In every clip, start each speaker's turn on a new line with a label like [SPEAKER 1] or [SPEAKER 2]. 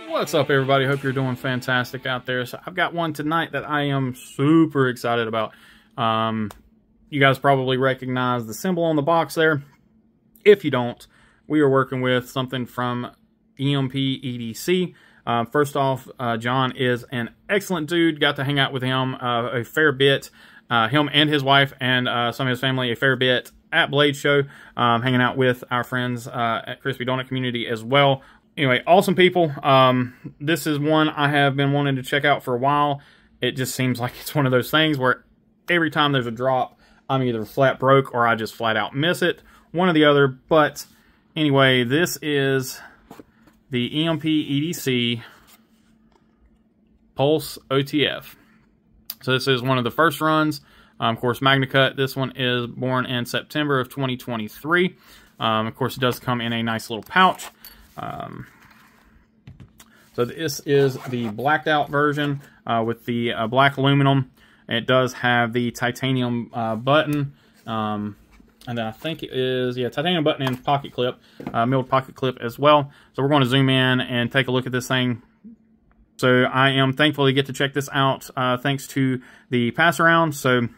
[SPEAKER 1] What's up, everybody? Hope you're doing fantastic out there. So I've got one tonight that I am super excited about. You guys probably recognize the symbol on the box there. If you don't, we are working with something from EMP EDC. First off, John is an excellent dude. Got to hang out with him a fair bit. Him and his wife and some of his family a fair bit at Blade Show. Hanging out with our friends at Crispy Donut Community as well. Anyway, awesome people. This is one I have been wanting to check out for a while. It just seems like it's one of those things where every time there's a drop, I'm either flat broke or I just flat out miss it. One or the other. But anyway, this is the EMP EDC PULSE OTF. So this is one of the first runs. Of course, Magna Cut. This one is born in September of 2023. Of course, it does come in a nice little pouch. So this is the blacked out version with the black aluminum. It does have the titanium button, and then I think it is, yeah, titanium button and pocket clip, milled pocket clip as well. So we're going to zoom in and take a look at this thing. So I am thankful to get to check this out thanks to the pass around. So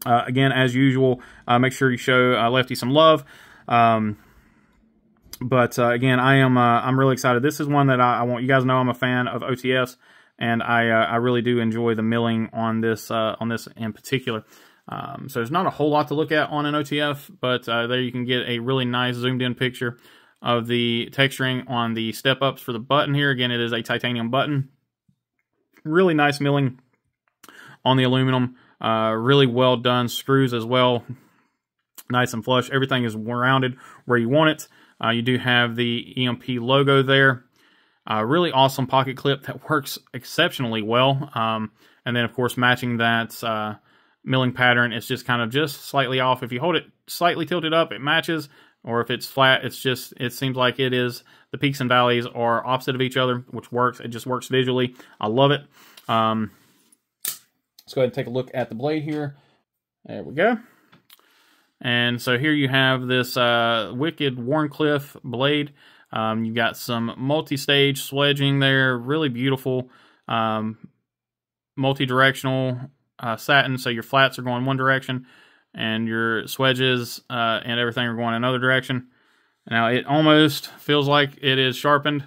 [SPEAKER 1] again, as usual, make sure you show Lefty some love. But again, I'm really excited. This is one that I want you guys to know I'm a fan of OTFs, and I really do enjoy the milling on this in particular. So there's not a whole lot to look at on an OTF, but there you can get a really nice zoomed in picture of the texturing on the step ups for the button here. Again, it is a titanium button. Really nice milling on the aluminum. Really well done screws as well. Nice and flush. Everything is rounded where you want it. You do have the EMP logo there. Really awesome pocket clip that works exceptionally well. And then, of course, matching that milling pattern, it's just kind of just slightly off. If you hold it slightly tilted up, it matches. Or if it's flat, it seems like it is, the peaks and valleys are opposite of each other, which works. It just works visually. I love it. Let's go ahead and take a look at the blade here. There we go. And so here you have this wicked Warncliffe blade. You've got some multi-stage sledging there, really beautiful, multi-directional satin. So your flats are going one direction, and your swedges and everything are going another direction. Now it almost feels like it is sharpened,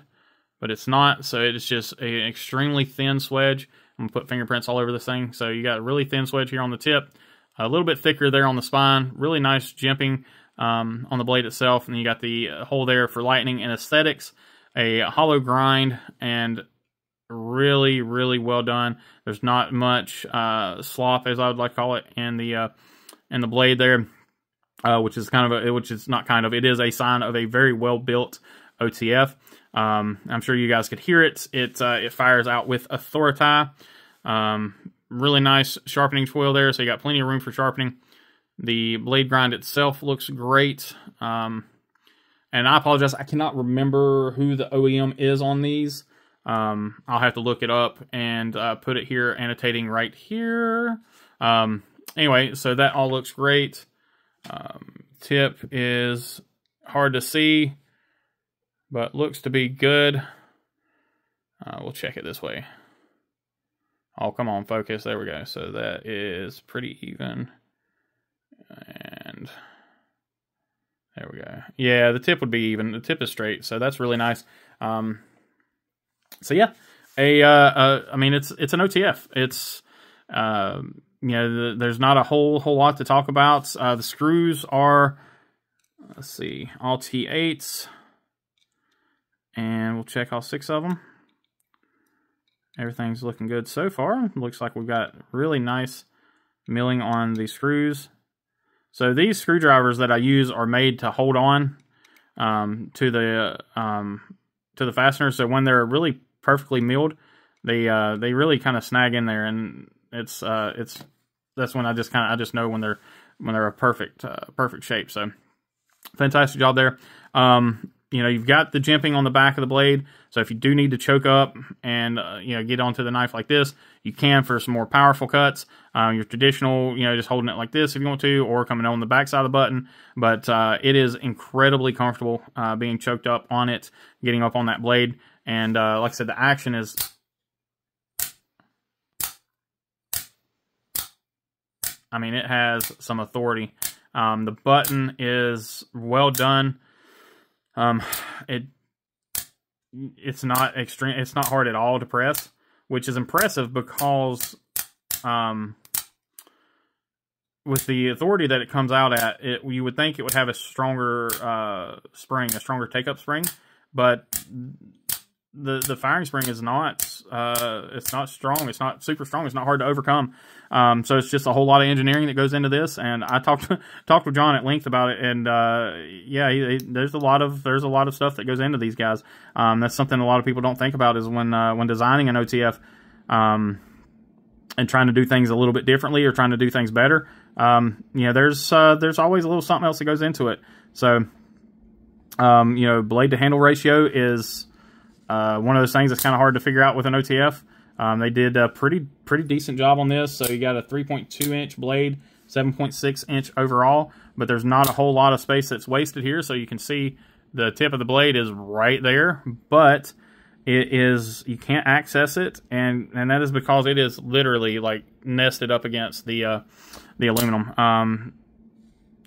[SPEAKER 1] but it's not. So it's just an extremely thin swedge. I'm gonna put fingerprints all over this thing. So you got a really thin swedge here on the tip. A little bit thicker there on the spine. Really nice jimping on the blade itself. And then you got the hole there for lightning and aesthetics. A hollow grind and really, really well done. There's not much slop, as I would like to call it, in the blade there, which is it is a sign of a very well built OTF. I'm sure you guys could hear it. It fires out with authority. Really nice sharpening foil there, so you got plenty of room for sharpening. The blade grind itself looks great. And I apologize, I cannot remember who the OEM is on these. I'll have to look it up and put it here, annotating right here. Anyway, so that all looks great. Tip is hard to see, but looks to be good. We'll check it this way. Oh, come on, focus. There we go. So that is pretty even. And there we go. Yeah, the tip would be even. The tip is straight, so that's really nice. So yeah, I mean, it's an OTF. It's you know, there's not a whole lot to talk about. The screws are, let's see, all T8s, and we'll check all 6 of them. Everything's looking good so far. Looks like we've got really nice milling on the screws. So these screwdrivers that I use are made to hold on to the fastener. So when they're really perfectly milled, they really kind of snag in there, and that's when I just know when they're a perfect shape. So fantastic job there. you know, you've got the jimping on the back of the blade, so if you do need to choke up and, you know, get onto the knife like this, you can for some more powerful cuts. Your traditional, you know, just holding it like this if you want to, or coming on the back side of the button. But it is incredibly comfortable being choked up on it, getting up on that blade. And like I said, the action is... I mean, it has some authority. The button is well done. It's not extreme. It's not hard at all to press, which is impressive because with the authority that it comes out at, you would think it would have a stronger spring, a stronger take-up spring, but the firing spring is not. It's not strong. It's not super strong. It's not hard to overcome. So it's just a whole lot of engineering that goes into this. And I talked with John at length about it. And yeah, there's a lot of stuff that goes into these guys. That's something a lot of people don't think about is when designing an OTF and trying to do things a little bit differently or trying to do things better. You know, there's always a little something else that goes into it. So you know, blade to handle ratio is one of those things that's kind of hard to figure out with an OTF. They did a pretty decent job on this. So you got a 3.2 inch blade, 7.6 inch overall, but there's not a whole lot of space that's wasted here. So you can see the tip of the blade is right there, but you can't access it, and that is because it is literally like nested up against the aluminum.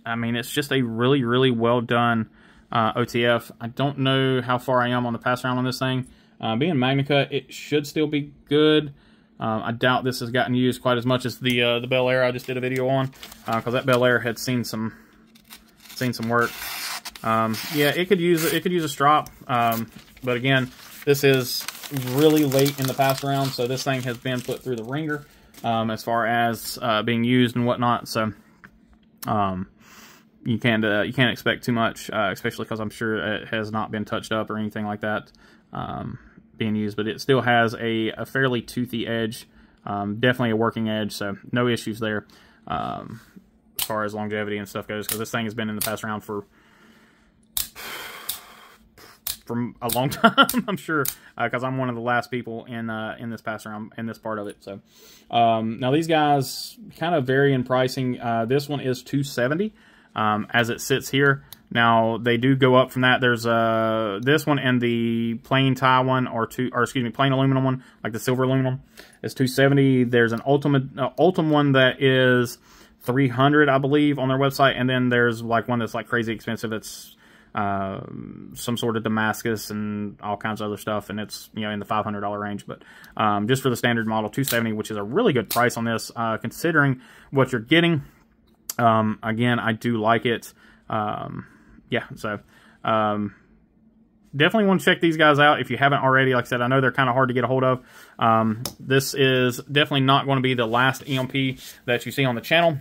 [SPEAKER 1] I mean, it's just a really well done OTF. I don't know how far I am on the pass around on this thing. Being Magnica, it should still be good. I doubt this has gotten used quite as much as the Bel Air I just did a video on, because that Bel Air had seen some work. Yeah, it could use a strop, but again, this is really late in the pass around, so this thing has been put through the ringer as far as being used and whatnot. So you can't expect too much, especially because I'm sure it has not been touched up or anything like that being used, but it still has a fairly toothy edge, definitely a working edge, so no issues there as far as longevity and stuff goes, because this thing has been in the pass around for a long time, I'm sure, because I'm one of the last people in this pass around, in this part of it. So now these guys kind of vary in pricing. This one is $270 as it sits here. Now they do go up from that. There's this one and the plain tie one, or excuse me, plain aluminum one, like the silver aluminum, is $270. There's an Ultim one that is $300, I believe, on their website, and then there's like one that's like crazy expensive. It's some sort of Damascus and all kinds of other stuff, and it's, you know, in the $500 range. But just for the standard model, $270, which is a really good price on this, considering what you're getting. Again, I do like it. Yeah, so definitely want to check these guys out if you haven't already. Like I said, I know they're kind of hard to get a hold of. This is definitely not going to be the last EMP that you see on the channel.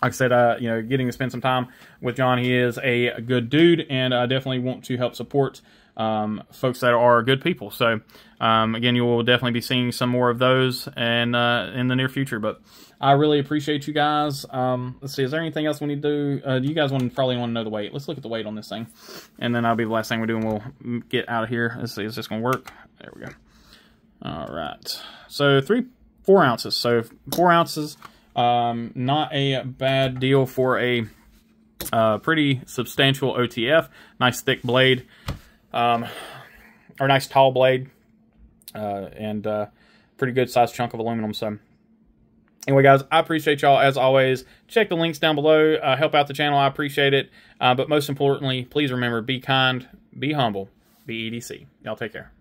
[SPEAKER 1] Like I said, you know, getting to spend some time with John, he is a good dude, and I definitely want to help support folks that are good people. So, again, you will definitely be seeing some more of those and in the near future. But I really appreciate you guys. Let's see, is there anything else we need to do? You guys probably want to know the weight. Let's look at the weight on this thing, and then that'll be the last thing we do, and we'll get out of here. Let's see, is this going to work? There we go. All right. So 4 ounces. So 4 ounces. Not a bad deal for a pretty substantial OTF. Nice thick blade, or nice tall blade, and pretty good sized chunk of aluminum. So anyway, guys, I appreciate y'all as always. Check the links down below. Help out the channel. I appreciate it. But most importantly, please remember, be kind, be humble, be EDC. Y'all take care.